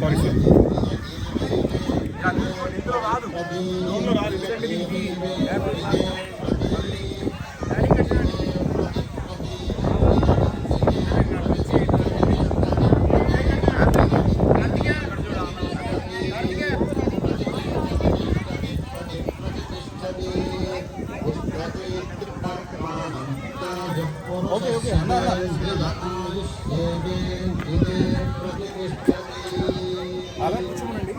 sorry రాదు okay okay అన్న అలా కూర్చోండి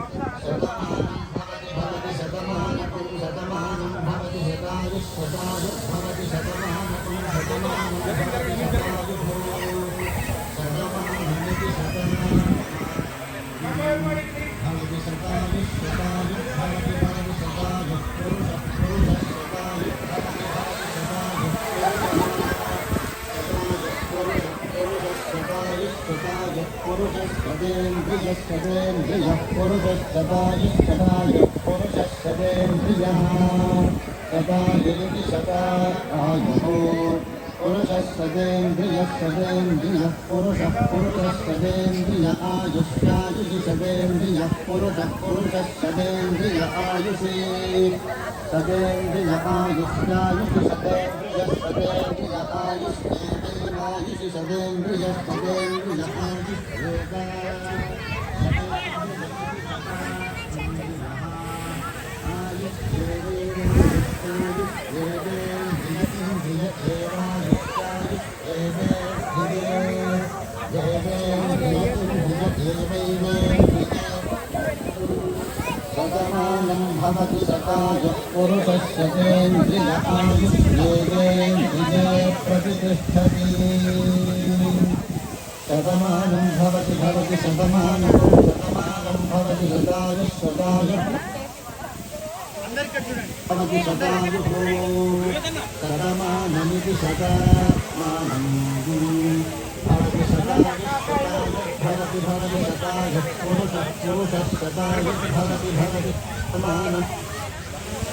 पुरुषस्तेन्द्रियः पुरुषस्तेन्द्रियः सदायुरिति सदा आयुः पुरुषस्तेन्द्रियः पुरुषस्तेन्द्रिय आयुष्यायुषि सदेन्द्रियः पुरुषस्तेन्द्रिय आयुषि सदेन्द्रिय आयुष्यायुषि सदेन्द्रिय आयुषि सदेन्द्रिय सदमानं भवति सकायः पुरुषस्तेन्द्रिय आयुष्येन्द्रिये प्रतिष्ठति सदमानं भवति सदमानं भवति सदायुः भवति सदायुः सदमानमिति सदामानं भवति भवति सदायुः पुरुषः सदायुः भवति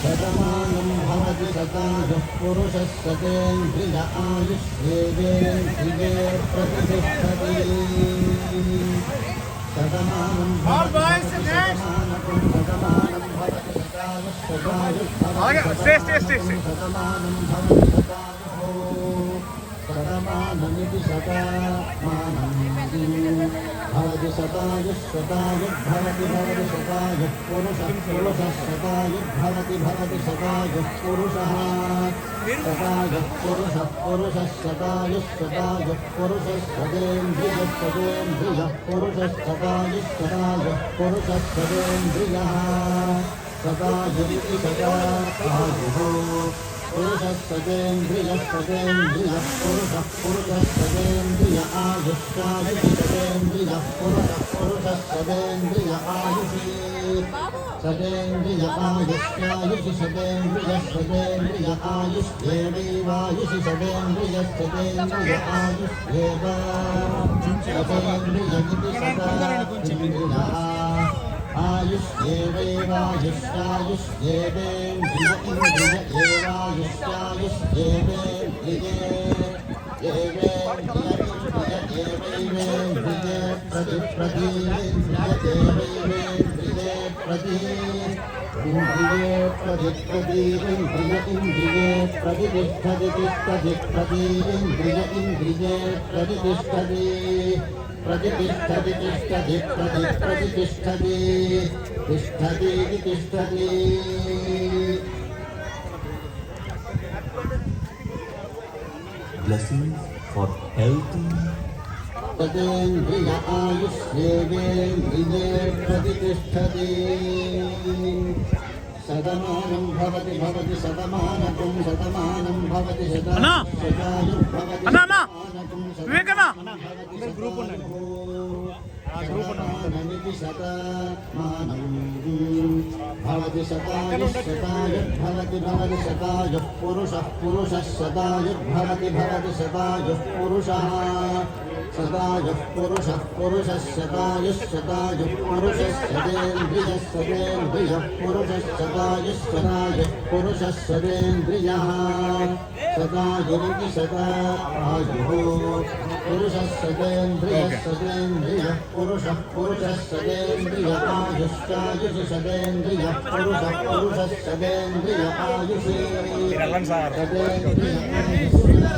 सदमानं भवति सदायुः पुरुषः सदेन्द्रिय आयुष्येन्द्रिये प्रतिष्ठति सदमानं भवति सदमानमिति सदामानं भवति सदायुः भवति सदायुः पुरुषः सदायुः भवति सदायुः पुरुषः सदायुः पुरुषः सदायुः पुरुषः सदेन्द्रियः पुरुषः सदायुः पुरुषः सदेन्द्रियः सदायुरिति सदा आयुः पुरुषस्तेन्द्रियः पुरुषः सदेन्द्रिय आयुष्यायुषि सदेन्द्रियः पुरुषः सदेन्द्रिय आयुषि सदेन्द्रिय आयुष्यायुषि सदेन्द्रिय आयुष्येवैवायुषि सदेन्द्रिय आयुष्येव सदेन्द्रियमिति सदा इन्द्रियः आयुष्येवैवायुष्यायुष्येवेन्द्रिय प्रतिष्ठति तिष्ठति Blessings for healthy सदेन्द्रिय आयुष्येवेन्द्रिये प्रतिष्ठति सदमानं भवति सदमानं भवति सदायुः सदामानं भवति सदायुः सदायुः पुरुषः सदायुर्भवति सदायुः पुरुषः सदायुः पुरुषः सदायुः पुरुषः सदेन्द्रियः पुरुषः सदायुः पुरुषः सदेन्द्रियः शतायुरिति शतायुः पुरुषः शतेन्द्रियः शतेन्द्रियः पुरुषः पुरुषः शतेन्द्रियकायुश्चायुषि शतेन्द्रियः पुरुषः पुरुषः शतेन्द्रियकायुषि शतेन्द्रियकायुः